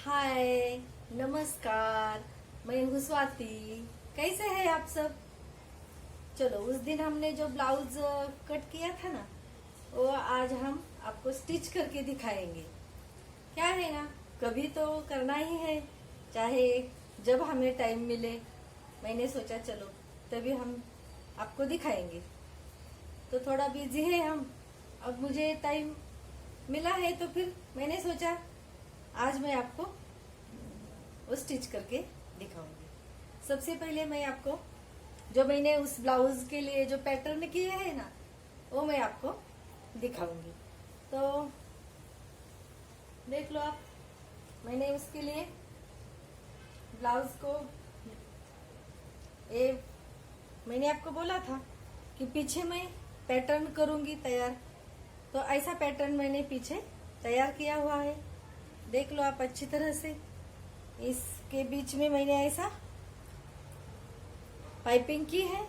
हाय, नमस्कार। मैं हूँ स्वाति। कैसे हैं आप सब? चलो, उस दिन हमने जो ब्लाउज कट किया था ना, वो आज हम आपको स्टिच करके दिखाएंगे। क्या है ना, कभी तो करना ही है, चाहे जब हमें टाइम मिले। मैंने सोचा चलो तभी हम आपको दिखाएंगे। तो थोड़ा बिजी है हम, अब मुझे टाइम मिला है तो फिर मैंने सोचा आज मैं आपको वो स्टिच करके दिखाऊंगी। सबसे पहले मैं आपको जो मैंने उस ब्लाउज के लिए जो पैटर्न किए हैं ना, वो मैं आपको दिखाऊंगी। तो देख लो आप, मैंने उसके लिए ब्लाउज को मैंने आपको बोला था कि पीछे मैं पैटर्न करूंगी तैयार। तो ऐसा पैटर्न मैंने पीछे तैयार किया हुआ है, देख लो आप अच्छी तरह से। इसके बीच में मैंने ऐसा पाइपिंग की है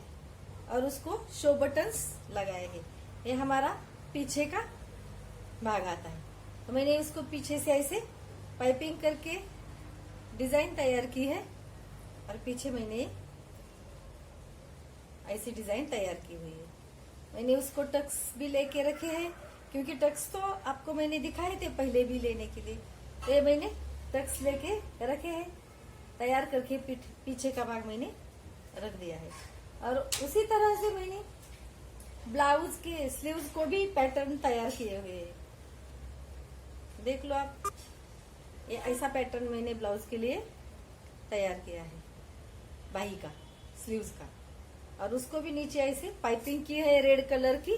और उसको शो बटन्स लगाए हैं। ये हमारा पीछे का भाग आता है, तो मैंने इसको पीछे से ऐसे पाइपिंग करके डिजाइन तैयार की है और पीछे मैंने ऐसी डिजाइन तैयार की हुई है। मैंने उसको टक्स भी लेके रखे हैं, क्योंकि टक्स तो आपको मैंने दिखाए थे पहले भी लेने के लिए। तो ये मैंने टक्स लेके रखे हैं, तैयार करके पीछे का भाग मैंने रख दिया है। और उसी तरह से मैंने ब्लाउज के स्लीव्स को भी पैटर्न तैयार किए हुए हैं, देख लो आप। ये ऐसा पैटर्न मैंने ब्लाउज के लिए तैयार किया है, बाही का, स्लीव्स का। और उसको भी नीचे ऐसे पाइपिंग की है रेड कलर की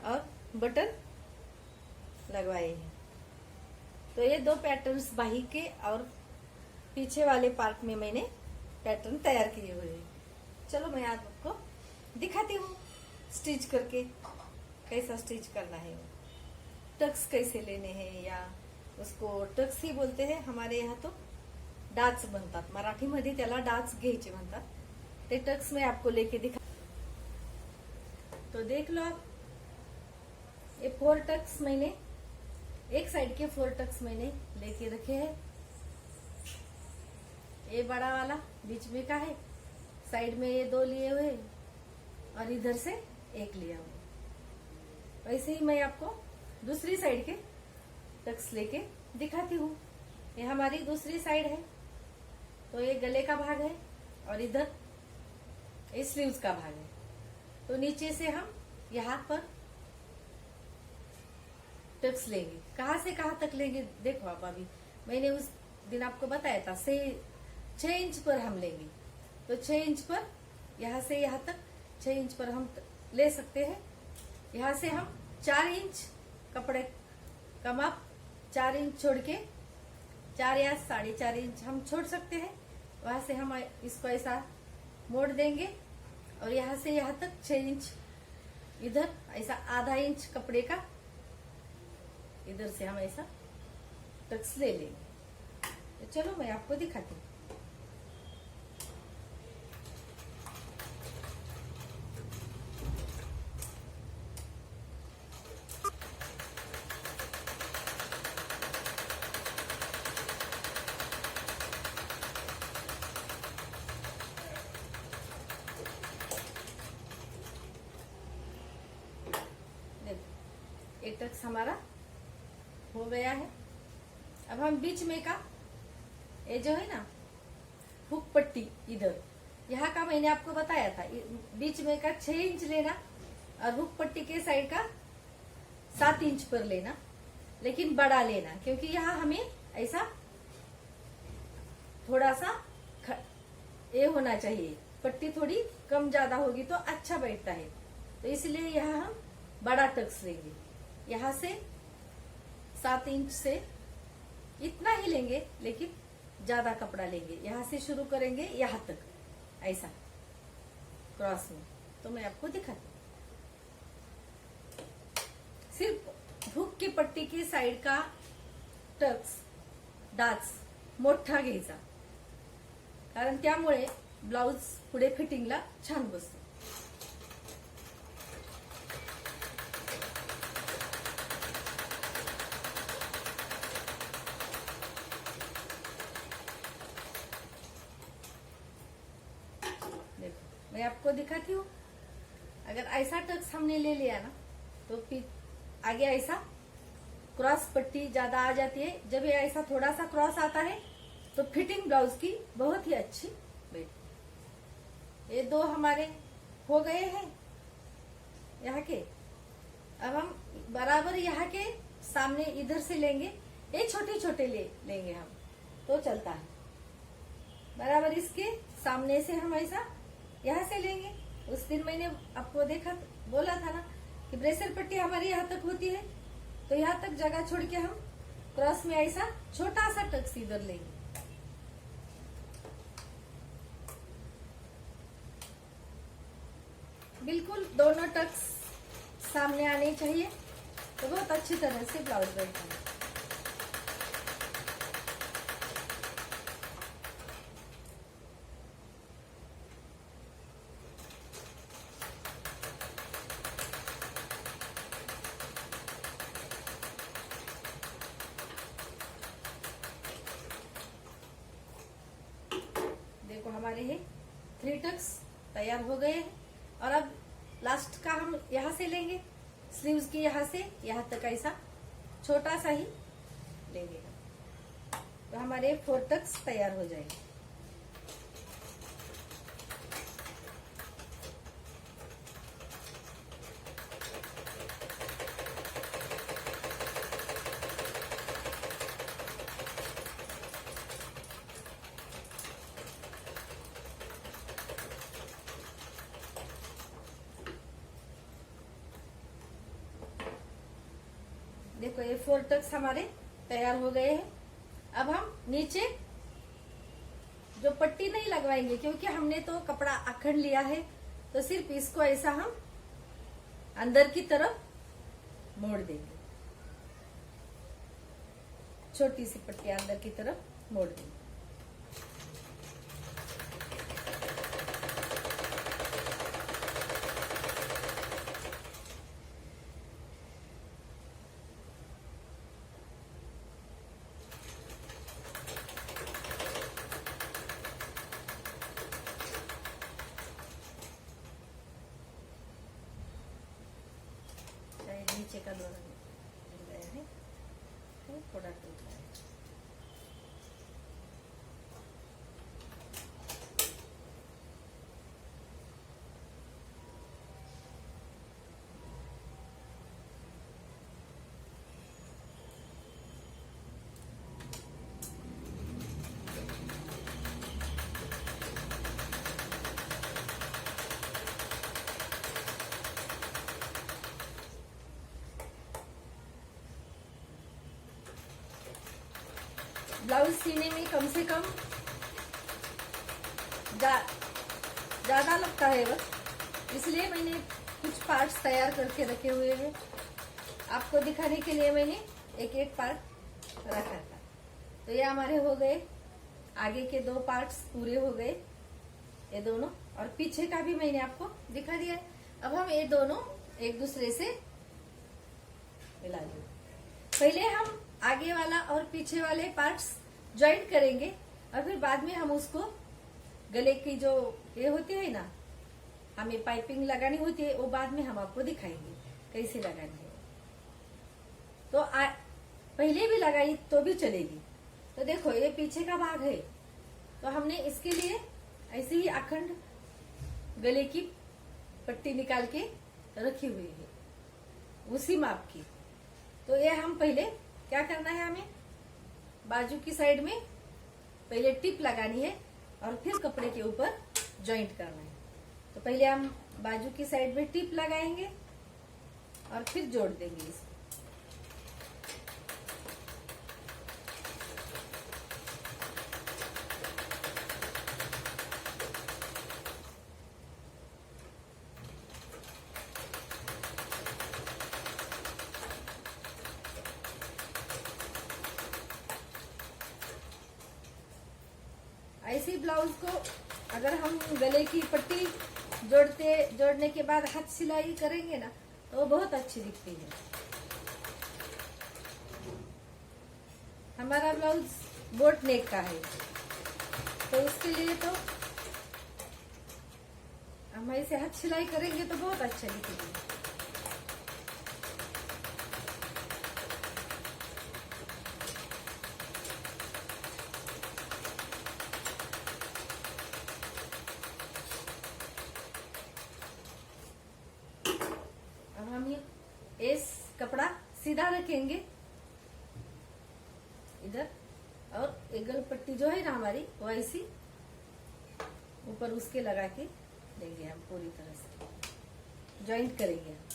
और बटन लगवाए हैं। तो ये दो पैटर्न्स बाही के और पीछे वाले पार्ट में मैंने पैटर्न तैयार किए हुए हैं। चलो मैं आज आपको दिखाती हूँ स्टिच करके, कैसा स्टिच करना है। टक्स कैसे लेने हैं, या उसको टक्स ही बोलते हैं हमारे यहाँ, तो डाच म्हणतात, मराठीमध्ये त्याला डाच घ्यायचे म्हणतात। ते टक्स मैं आपको लेके दिखा। तो देख लो आप, ये 4 टक्स मैंने एक साइड के 4 टक्स मैंने लेके रखे हैं। ये बड़ा वाला बीच में का है, साइड में ये 2 लिए हुए और इधर से 1 लिया हुआ। वैसे ही मैं आपको दूसरी साइड के टक्स लेके दिखाती हूँ। ये हमारी दूसरी साइड है, तो ये गले का भाग है और इधर ये स्लीव्स का भाग है। तो नीचे से हम यहाँ पर टक्स लेंगे। कहाँ से कहाँ तक लेंगे देखो आप। अभी मैंने उस दिन आपको बताया था 6 इंच पर हम लेंगे। तो 6 इंच पर, यहाँ से यहाँ तक 6 इंच पर हम ले सकते हैं। यहाँ से हम 4 इंच कपड़े का माप 4 इंच छोड़ के 4 या 4.5 इंच हम छोड़ सकते हैं। वहां से हम इसको ऐसा मोड़ देंगे और यहाँ से यहाँ तक 6 इंच, इधर ऐसा आधा इंच कपड़े का इधर से हम ऐसा टक्स ले लेंगे। तो चलो मैं आपको दिखाती हूँ। एक टक्स हमारा हो गया है। अब हम बीच में का ये जो है ना हुक पट्टी, इधर यहाँ का मैंने आपको बताया था, बीच में का 6 इंच लेना और हुक पट्टी के साइड का 7 इंच पर लेना, लेकिन बड़ा लेना, क्योंकि यहाँ हमें ऐसा थोड़ा सा ये होना चाहिए, पट्टी थोड़ी कम ज्यादा होगी तो अच्छा बैठता है। तो इसलिए यहाँ हम बड़ा टक्स लेंगे। यहाँ से 7 इंच से इतना ही लेंगे, लेकिन ज्यादा कपड़ा लेंगे। यहाँ से शुरू करेंगे यहाँ तक ऐसा क्रॉस में। तो मैं आपको दिखाती हूँ। सिर्फ हुक की पट्टी की साइड का टक्स डाच मोठा घ्यायचा, कारण त्यामुळे ब्लाउज पुढे फिटिंगला छान बसतो। मैं आपको दिखाती हूँ। अगर ऐसा टक्स हमने ले लिया ना तो फिर आगे ऐसा क्रॉस पट्टी ज्यादा आ जाती है। जब ये ऐसा थोड़ा सा क्रॉस आता है तो फिटिंग ब्लाउज की बहुत ही अच्छी बैठती। ये दो हमारे हो गए हैं यहाँ के। अब हम बराबर यहाँ के सामने इधर से लेंगे, ये छोटे छोटे लेंगे हम तो चलता है। बराबर इसके सामने से हम ऐसा यहाँ से लेंगे। उस दिन मैंने आपको बोला था ना कि ब्रेसर पट्टी हमारी यहाँ तक होती है, तो यहाँ तक जगह छोड़ के हम क्रॉस में ऐसा छोटा सा टक्स इधर लेंगे। बिल्कुल दोनों टक्स सामने आने चाहिए तो बहुत अच्छी तरह से ब्लाउज बैठता है। देखो हमारे ये 3 टक्स तैयार हो गए हैं। और अब लास्ट का हम यहाँ से लेंगे, स्लीव्स की यहाँ से यहाँ तक ऐसा छोटा सा ही लेंगे तो हमारे 4 टक्स तैयार हो जाएंगे। देखो ये 4 टक्स हमारे तैयार हो गए हैं। अब हम नीचे जो पट्टी नहीं लगवाएंगे क्योंकि हमने तो कपड़ा अखंड लिया है, तो सिर्फ इसको ऐसा हम अंदर की तरफ मोड़ देंगे। छोटी सी पट्टी अंदर की तरफ मोड़ देंगे। नीचे का दोनों मिल गया है तो थोड़ा टूट रहा है। ब्लाउज सीने में कम से कम ज्यादा लगता है बस, इसलिए मैंने कुछ पार्ट्स तैयार करके रखे हुए हैं। आपको दिखाने के लिए मैंने एक एक पार्ट रखा था। तो ये हमारे हो गए, आगे के 2 पार्ट्स पूरे हो गए ये दोनों, और पीछे का भी मैंने आपको दिखा दिया है। अब हम ये दोनों एक दूसरे से मिला देंगे। पहले हम आगे वाला और पीछे वाले पार्ट्स ज्वाइंट करेंगे और फिर बाद में हम उसको गले की जो ये होती है ना, हमें पाइपिंग लगानी होती है, वो बाद में हम आपको दिखाएंगे कैसे लगानी है। तो पहले भी लगाई तो भी चलेगी। तो देखो ये पीछे का भाग है, तो हमने इसके लिए ऐसे ही अखंड गले की पट्टी निकाल के रखी हुई है उसी माप की। तो ये हम पहले क्या करना है, हमें बाजू की साइड में पहले टिप लगानी है और फिर कपड़े के ऊपर जॉइंट करना है। तो पहले हम बाजू की साइड में टिप लगाएंगे और फिर जोड़ देंगे इसको। ऐसी ब्लाउज को अगर हम गले की पट्टी जोड़ने के बाद हाथ सिलाई करेंगे ना तो वो बहुत अच्छी दिखती है। हमारा ब्लाउज बोट नेक का है, तो उसके लिए तो हम ऐसे हाथ सिलाई करेंगे तो बहुत अच्छा दिखेगा। अब हम ये इस कपड़ा सीधा रखेंगे इधर, और एक गल पट्टी जो है ना हमारी वो ऐसी ऊपर उसके लगा के देंगे हम, पूरी तरह से ज्वाइंट करेंगे हम।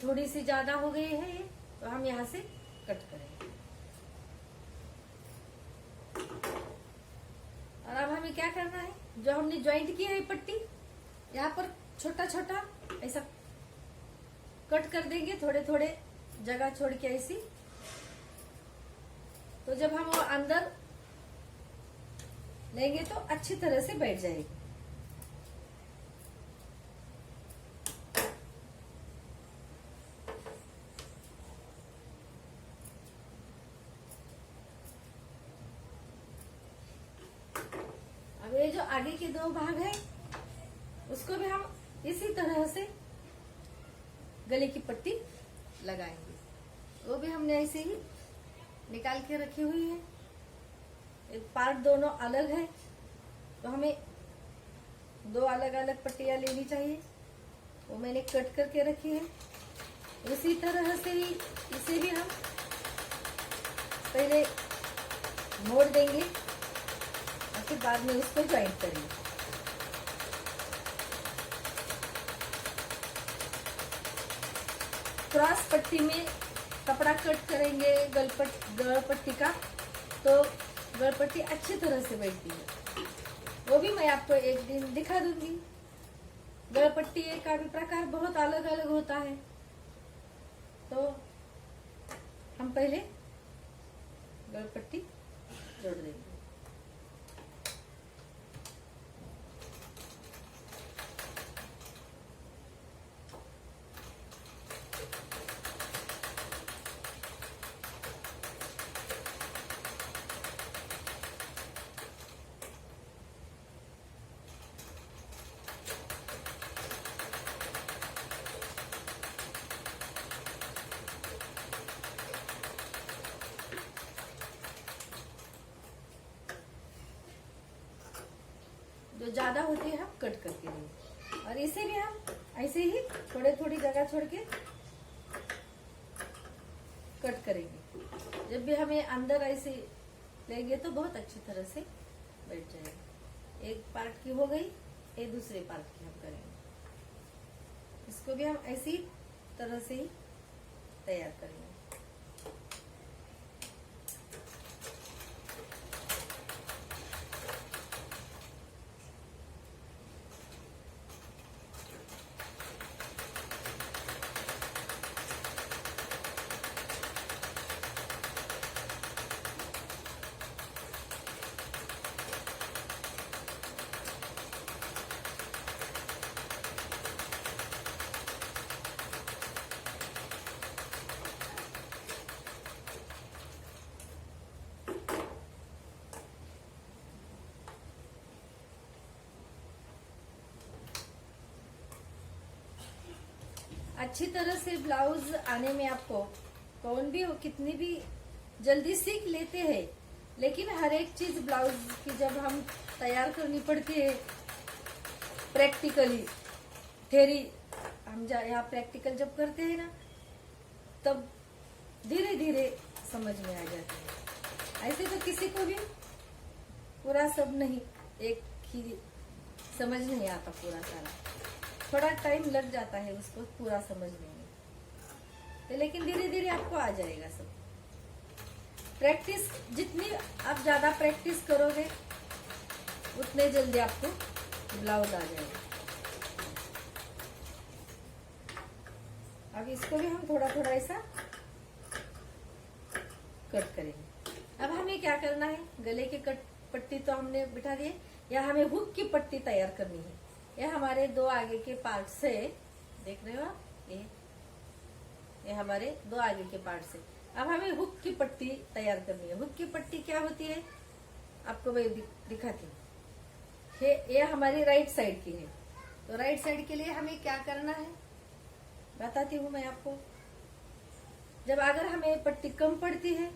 थोड़ी सी ज्यादा हो गई है ये, तो हम यहाँ से कट करेंगे। और अब हमें क्या करना है, जो हमने ज्वाइंट किया है पट्टी, यहाँ पर छोटा छोटा ऐसा कट कर देंगे, थोड़े थोड़े जगह छोड़ के ऐसी। तो जब हम वो अंदर लेंगे तो अच्छी तरह से बैठ जाएगी। ये जो आगे के दो भाग है उसको भी हम इसी तरह से गले की पट्टी लगाएंगे। वो भी हमने ऐसे ही निकाल के रखी हुई है। एक पार्ट दोनों अलग है, तो हमें दो अलग अलग पट्टियां लेनी चाहिए। वो मैंने कट करके रखी है। उसी तरह से ही इसे भी हम पहले मोड़ देंगे और फिर बाद में उसको ज्वाइंट करेंगे। क्रॉस पट्टी में कपड़ा कट करेंगे गल पट्टी का, तो गल पट्टी अच्छी तरह से बैठती है। वो भी मैं आपको एक दिन दिखा दूंगी। गल पट्टी का भी प्रकार बहुत अलग अलग होता है। तो हम पहले गल पट्टी जोड़ देंगे। जो ज्यादा होती है हम कट करके देंगे, और इसे भी हम ऐसे ही थोड़े थोड़ी जगह छोड़ के कट करेंगे। जब भी हमें अंदर ऐसे लेंगे तो बहुत अच्छी तरह से बैठ जाएगा। एक पार्ट की हो गई, एक दूसरे पार्ट की हम करेंगे। इसको भी हम ऐसी तरह से ही तैयार करेंगे। अच्छी तरह से ब्लाउज आने में आपको कौन भी हो, कितनी भी जल्दी सीख लेते हैं, लेकिन हर एक चीज ब्लाउज की जब हम तैयार करनी पड़ती है प्रैक्टिकली थ्योरी हम यहाँ प्रैक्टिकल जब करते हैं ना, तब धीरे धीरे समझ में आ जाती है। ऐसे तो किसी को भी पूरा सब नहीं, एक ही समझ नहीं आता पूरा सारा, थोड़ा टाइम लग जाता है उसको पूरा समझने में, तो लेकिन धीरे धीरे आपको आ जाएगा सब। प्रैक्टिस जितनी आप ज्यादा प्रैक्टिस करोगे उतने जल्दी आपको ब्लाउज आ जाएगा। अब इसको भी हम थोड़ा थोड़ा ऐसा कट करेंगे। अब हमें क्या करना है, गले की कट पट्टी तो हमने बिठा दी है, या हमें हुक की पट्टी तैयार करनी है। यह हमारे दो आगे के पार्ट से, देख रहे हो आप, ये हमारे दो आगे के पार्ट से। अब हमें हुक की पट्टी तैयार करनी है। हुक की पट्टी क्या होती है आपको मैं दिखाती हूँ। ये हमारी राइट साइड की है, तो राइट साइड के लिए हमें क्या करना है बताती हूँ मैं आपको। जब अगर हमें पट्टी कम पड़ती है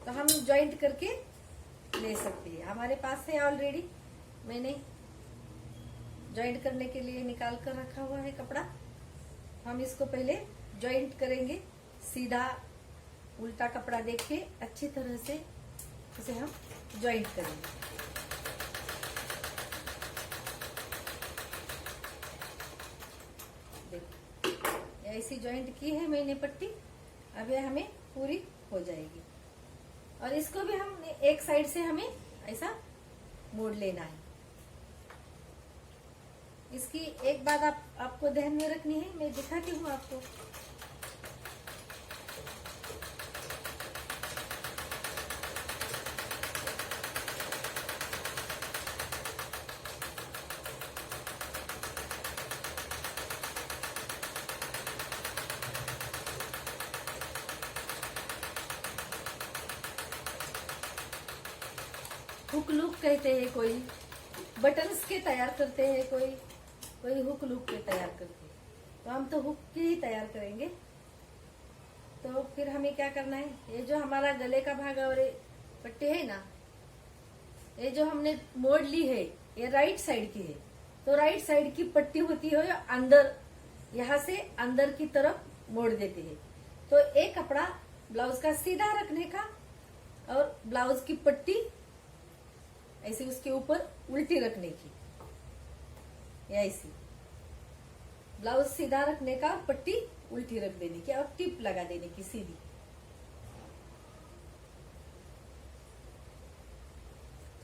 तो हम जॉइंट करके ले सकते हैं। हमारे पास है ऑलरेडी, मैंने जॉइंट करने के लिए निकाल कर रखा हुआ है कपड़ा। हम इसको पहले जॉइंट करेंगे, सीधा उल्टा कपड़ा देख के अच्छी तरह से इसे हम जॉइंट करेंगे। देखो ऐसी जॉइंट की है मैंने पट्टी, अब ये हमें पूरी हो जाएगी। और इसको भी हम एक साइड से हमें ऐसा मोड़ लेना है। इसकी एक बात आपको ध्यान में रखनी है, मैं दिखाती हूँ आपको। हुक लूप कहते हैं, कोई बटन्स के तैयार करते हैं, कोई हुक लूप के तैयार करते हैं। तो हम तो हुक की ही तैयार करेंगे। तो फिर हमें क्या करना है, ये जो हमारा गले का भाग और पट्टी है ना, ये जो हमने मोड़ ली है ये राइट साइड की है। तो राइट साइड की पट्टी होती है अंदर, यहाँ से अंदर की तरफ मोड़ देते हैं। तो एक कपड़ा ब्लाउज का सीधा रखने का और ब्लाउज की पट्टी ऐसे उसके ऊपर उल्टी रखने की, ऐसी ब्लाउज सीधा रखने का, पट्टी उल्टी रख देने की और टिप लगा देने की सीधी।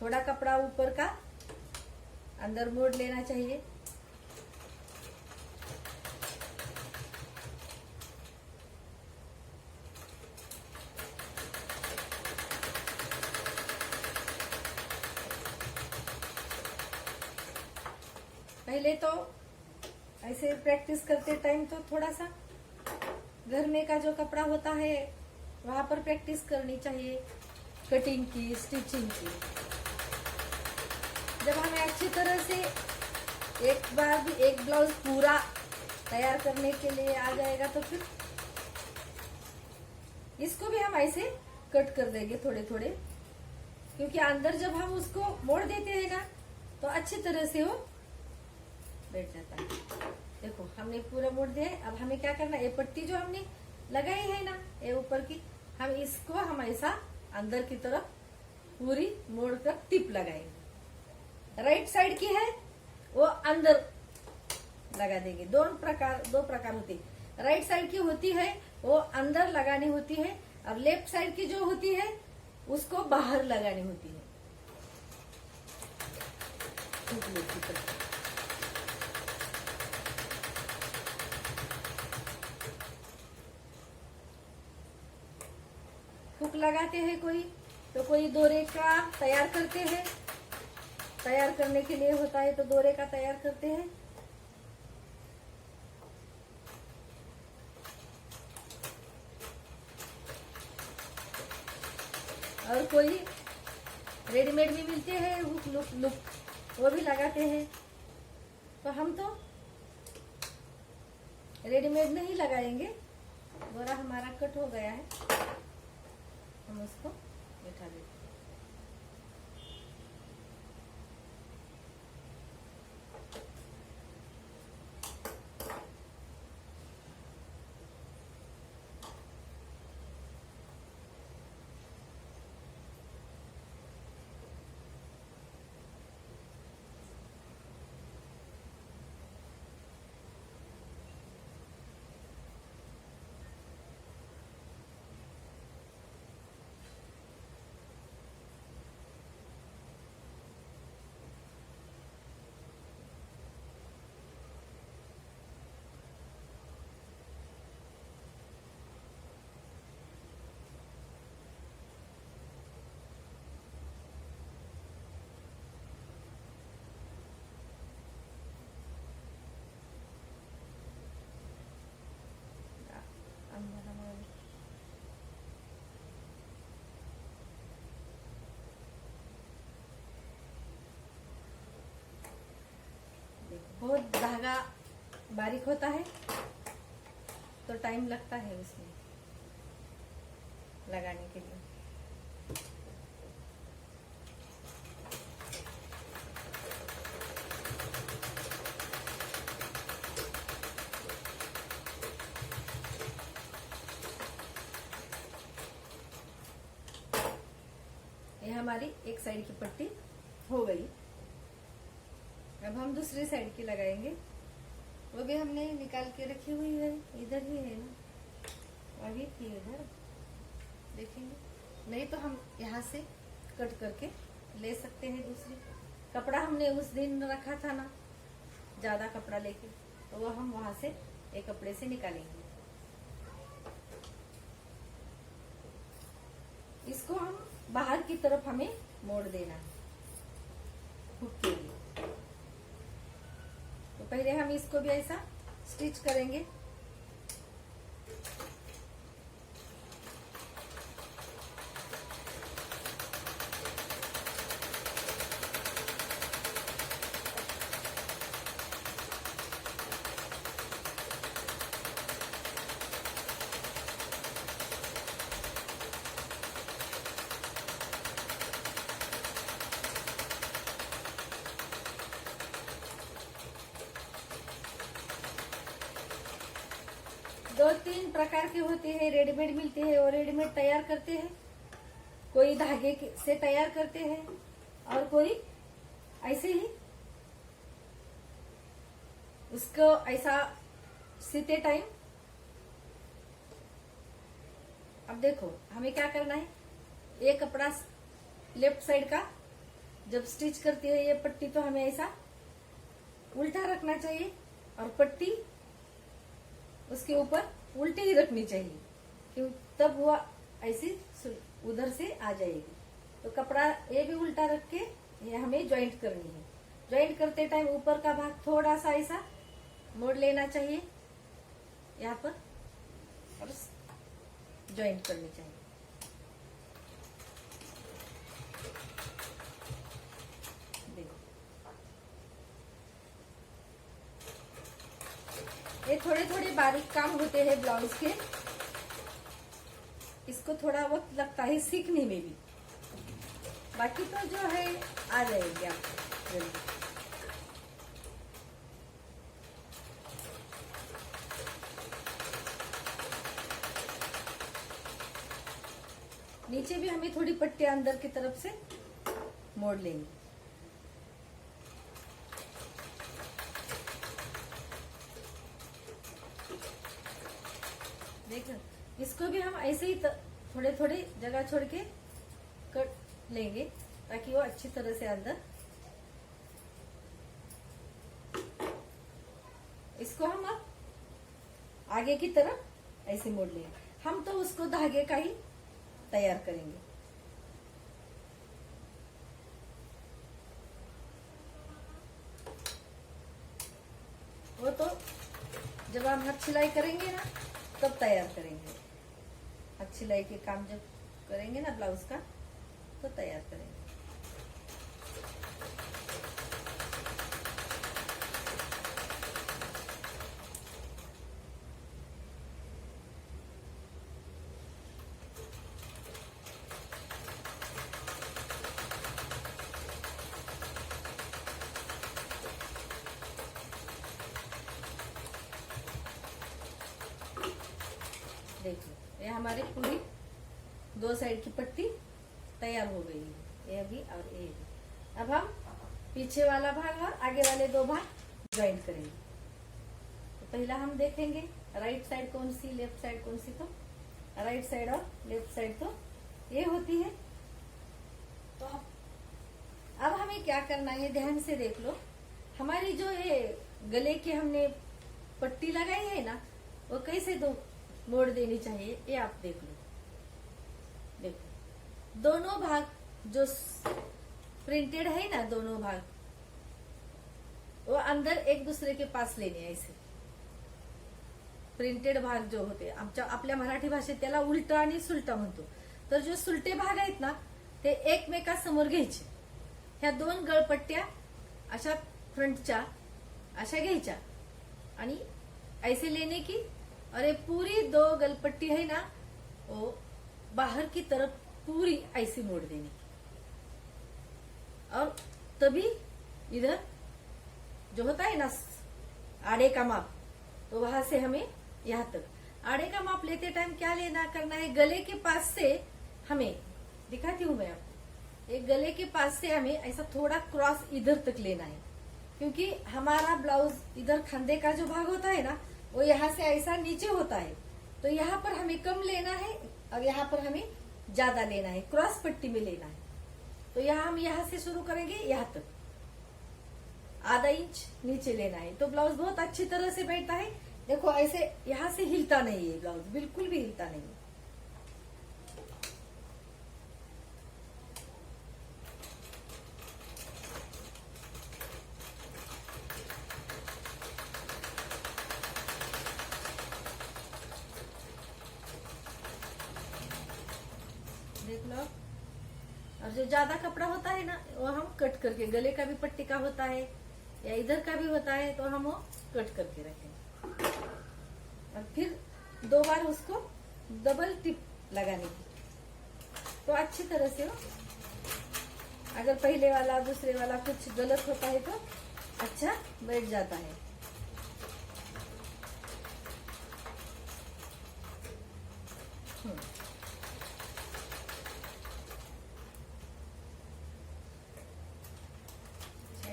थोड़ा कपड़ा ऊपर का अंदर मोड़ लेना चाहिए। पहले तो ऐसे प्रैक्टिस करते टाइम तो थोड़ा सा घर में का जो कपड़ा होता है वहां पर प्रैक्टिस करनी चाहिए, कटिंग की, स्टिचिंग की। जब हमें अच्छी तरह से एक बार भी एक ब्लाउज पूरा तैयार करने के लिए आ जाएगा तो फिर इसको भी हम ऐसे कट कर देंगे थोड़े थोड़े, क्योंकि अंदर जब हम उसको मोड़ देते हैं ना तो अच्छी तरह से वो बैठ जाता है। देखो हमने पूरा मोड़ दिया है। अब हमें क्या करना है, ये पट्टी जो हमने लगाई है ना ये ऊपर की, हम इसको हम ऐसा अंदर की तरफ पूरी मोड़ कर टिप लगाएंगे। राइट साइड की है वो अंदर लगा देंगे। दो प्रकार होती है। राइट साइड की होती है वो अंदर लगानी होती है, और लेफ्ट साइड की जो होती है उसको बाहर लगानी होती है। हुक लगाते हैं कोई, तो कोई दोरे का तैयार करते हैं, तैयार करने के लिए होता है तो दोरे का तैयार करते हैं। और कोई रेडीमेड भी मिलते हैं हुक लुक, वो भी लगाते हैं। तो हम तो रेडीमेड नहीं लगाएंगे। दोरा हमारा कट हो गया है, हम उसको बैठा देते हैं। देखो बहुत धागा बारीक होता है तो टाइम लगता है उसमें लगाने के लिए। ये हमारी एक साइड की पट्टी हो गई। अब हम दूसरी साइड की लगाएंगे। वो भी हमने निकाल के रखी हुई है, इधर ही है ना, वही थी इधर, देखेंगे। नहीं तो हम यहाँ से कट करके ले सकते हैं। दूसरी कपड़ा हमने उस दिन रखा था ना, ज्यादा कपड़ा लेके, तो वो हम वहां से एक कपड़े से निकालेंगे। इसको हम बाहर की तरफ हमें मोड़ देना है हुक के लिए। तो पहले हम इसको भी ऐसा स्टिच करेंगे। दो तीन प्रकार के होते हैं, रेडीमेड मिलते हैं और रेडीमेड तैयार करते हैं। कोई धागे से तैयार करते हैं और कोई ऐसे ही उसको ऐसा सीते टाइम। अब देखो हमें क्या करना है, ये कपड़ा लेफ्ट साइड का जब स्टिच करती है ये पट्टी, तो हमें ऐसा उल्टा रखना चाहिए और पट्टी उसके ऊपर उल्टी ही रखनी चाहिए, क्यों तब वो ऐसी उधर से आ जाएगी। तो कपड़ा ये भी उल्टा रख के ये हमें ज्वाइंट करनी है। ज्वाइंट करते टाइम ऊपर का भाग थोड़ा सा ऐसा मोड़ लेना चाहिए यहाँ पर और ज्वाइंट करनी चाहिए। ये थोड़े थोड़े बारीक काम होते हैं ब्लाउज के, इसको थोड़ा वक्त लगता है सीखने में भी, बाकी तो जो है आ जाएगी आपको जल्दी। नीचे भी हमें थोड़ी पट्टियां अंदर की तरफ से मोड़ लेंगे। देखो इसको भी हम ऐसे ही थोड़े थोड़े जगह छोड़ के कट लेंगे ताकि वो अच्छी तरह से अंदर। इसको हम अब आगे की तरफ ऐसे मोड़ लेंगे। हम तो उसको धागे का ही तैयार करेंगे। वो तो जब हम हाथ सिलाई करेंगे ना तब तैयार करेंगे। हाथ सिलाई के काम जब करेंगे ना ब्लाउज का तो तैयार करेंगे। देखो ये हमारी पूरी दो साइड की पट्टी तैयार हो गई है, ये भी और ये भी। अब हम पीछे वाला भाग और आगे वाले दो भाग ज्वाइंट करेंगे। तो पहला हम देखेंगे राइट साइड कौन सी, लेफ्ट साइड कौन सी। तो राइट साइड और लेफ्ट साइड तो ये होती है। तो अब हमें क्या करना है, ध्यान से देख लो। हमारी जो ये गले की हमने पट्टी लगाई है ना, वो कैसे दो मोड़ देनी चाहिए ये आप देख लो। देखो दोनों भाग जो प्रिंटेड है ना, दोनों भाग वो अंदर एक दूसरे के पास लेणे। ऐसे प्रिंटेड भाग जो होते आपल्या मराठी भाषेत त्याला उलट आणि सुलट म्हणतो। तर जो सुलटे भाग आहेत ना ते एकमेकासमोर घ्यायचे। ह्या दोन गळपट्ट्या अशा फ्रंटच्या अशा घ्यायच्या आणि ऐसे लेने की और ये पूरी 2 गलपट्टी है ना वो बाहर की तरफ पूरी ऐसी मोड़ देनी और तभी इधर जो होता है ना आड़े का माप, तो वहां से हमें यहाँ तक आड़े का माप लेते टाइम क्या लेना करना है, गले के पास से हमें दिखाती हूँ मैं आपको, एक गले के पास से हमें ऐसा थोड़ा क्रॉस इधर तक लेना है, क्योंकि हमारा ब्लाउज इधर खंधे का जो भाग होता है ना वो यहाँ से ऐसा नीचे होता है, तो यहाँ पर हमें कम लेना है और यहाँ पर हमें ज्यादा लेना है, क्रॉस पट्टी में लेना है। तो यहाँ हम यहाँ से शुरू करेंगे, यहाँ तक आधा इंच नीचे लेना है, तो ब्लाउज बहुत अच्छी तरह से बैठता है। देखो ऐसे यहाँ से हिलता नहीं है ब्लाउज, बिल्कुल भी हिलता नहीं है। देख लो, और जो ज्यादा कपड़ा होता है ना वो हम कट करके, गले का भी पट्टी का होता है या इधर का भी होता है, तो हम वो कट करके रखें और फिर 2 बार उसको डबल टिप लगाने की, तो अच्छी तरह से हो। अगर पहले वाला दूसरे वाला कुछ गलत होता है तो अच्छा बैठ जाता है।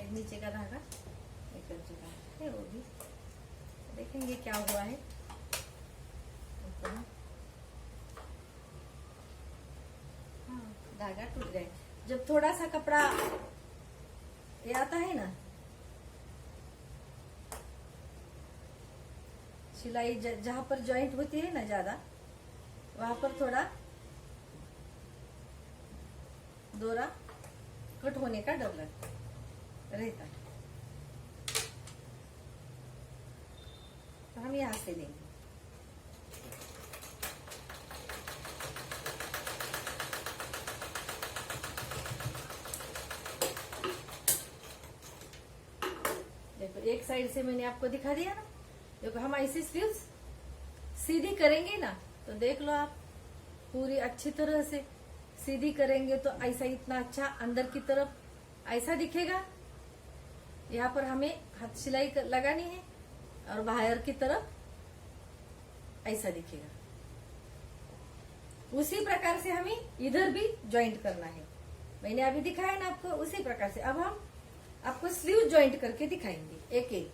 नीचे का धागा निकल चुका है, वो भी देखेंगे क्या हुआ है। हाँ, धागा टूट गया। जब थोड़ा सा कपड़ा ये आता है ना, सिलाई जहां पर जॉइंट होती है ना ज्यादा, वहां पर थोड़ा दोरा कट होने का डर लगता रहता है, तो हम यहां से लेंगे। देखो एक साइड से मैंने आपको दिखा दिया ना, देखो हम ऐसी स्लीव्स सीधी करेंगे ना, तो देख लो आप पूरी अच्छी तरह से सीधी करेंगे तो ऐसा इतना अच्छा अंदर की तरफ ऐसा दिखेगा। यहाँ पर हमें हाथ सिलाई लगानी है और बाहर की तरफ ऐसा दिखेगा। उसी प्रकार से हमें इधर भी ज्वाइंट करना है, मैंने अभी दिखाया ना आपको, उसी प्रकार से अब हम आपको स्लीव ज्वाइंट करके दिखाएंगे एक एक,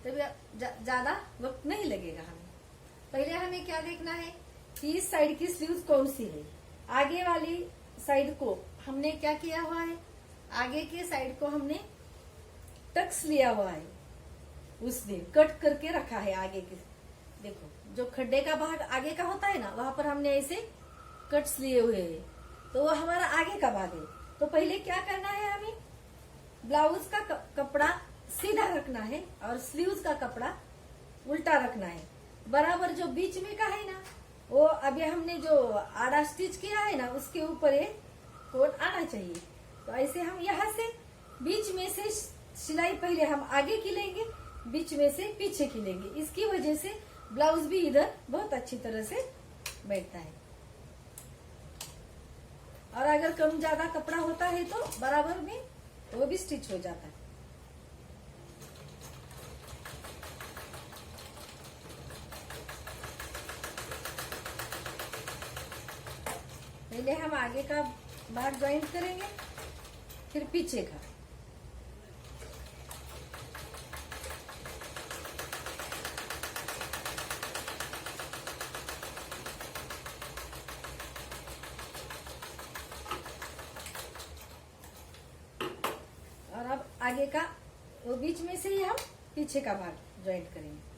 तभी ज्यादा वक्त नहीं लगेगा हमें। पहले हमें क्या देखना है कि इस साइड की स्लीव्स कौन सी है। आगे वाली साइड को हमने क्या किया हुआ है, आगे के साइड को हमने टक्स लिया हुआ है, उसने कट करके रखा है आगे के। देखो जो खड्डे का भाग आगे का होता है ना, वहां पर हमने ऐसे कट्स लिए हुए हैं, तो वो हमारा आगे का भाग है। तो पहले क्या करना है, हमें ब्लाउज का कपड़ा सीधा रखना है और स्लीव्स का कपड़ा उल्टा रखना है। बराबर जो बीच में का है ना, वो अभी हमने जो आड़ा स्टिच किया है ना, उसके ऊपर ये कोण आना चाहिए। तो ऐसे हम यहाँ से बीच में से सिलाई पहले हम आगे की लेंगे, बीच में से पीछे की लेंगे। इसकी वजह से ब्लाउज भी इधर बहुत अच्छी तरह से बैठता है। और अगर कम ज्यादा कपड़ा होता है तो बराबर में वो भी स्टिच हो जाता है। पहले हम आगे का भाग ज्वाइंट करेंगे, फिर पीछे का। और अब आगे का वो बीच में से ही हम पीछे का भाग ज्वाइंट करेंगे।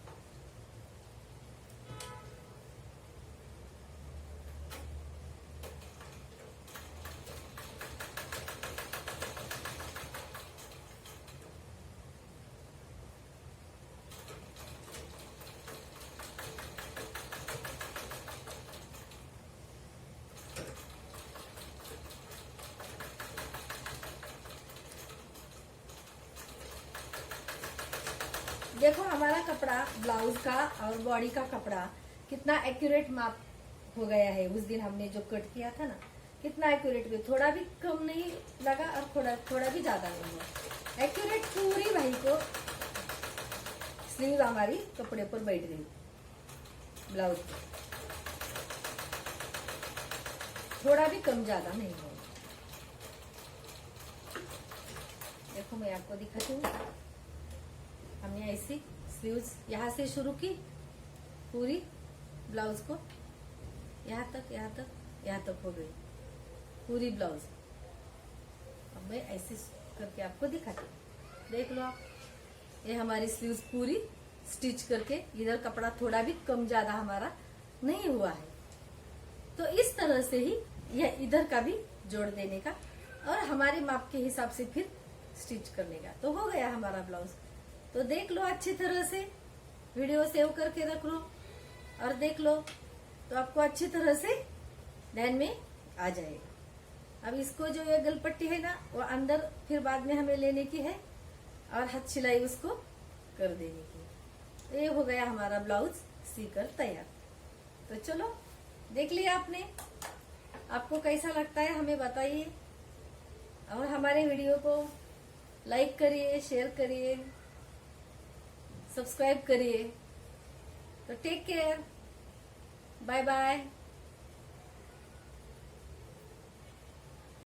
देखो हमारा कपड़ा ब्लाउज का और बॉडी का कपड़ा कितना एक्यूरेट माप हो गया है। उस दिन हमने जो कट किया था ना, कितना एक्यूरेट भी, थोड़ा भी कम नहीं लगा और थोड़ा भी ज्यादा नहीं हुआ। एक्यूरेट पूरी भाई को स्लीव हमारी कपड़े पर बैठ गई ब्लाउज पे, थोड़ा भी कम ज्यादा नहीं हुआ। देखो मैं आपको दिखाती हूँ। हमने ऐसी स्लीव्स यहाँ से शुरू की पूरी ब्लाउज को, यहाँ तक हो गई पूरी ब्लाउज। अब मैं ऐसे करके आपको दिखाती हूँ, देख लो आप। ये हमारी स्लीव्स पूरी स्टिच करके, इधर कपड़ा थोड़ा भी कम ज्यादा हमारा नहीं हुआ है। तो इस तरह से ही यह इधर का भी जोड़ देने का और हमारे माप के हिसाब से फिर स्टिच करने का, तो हो गया हमारा ब्लाउज। तो देख लो अच्छी तरह से, वीडियो सेव करके रख लो और देख लो, तो आपको अच्छी तरह से ध्यान में आ जाएगा। अब इसको जो ये गलपट्टी है ना, वो अंदर फिर बाद में हमें लेने की है और हाथ सिलाई उसको कर देने की। तो ये हो गया हमारा ब्लाउज सीकर तैयार। तो चलो देख लिया आपने, आपको कैसा लगता है हमें बताइए और हमारे वीडियो को लाइक करिए, शेयर करिए, सब्सक्राइब करिए। तो टेक केयर, बाय बाय।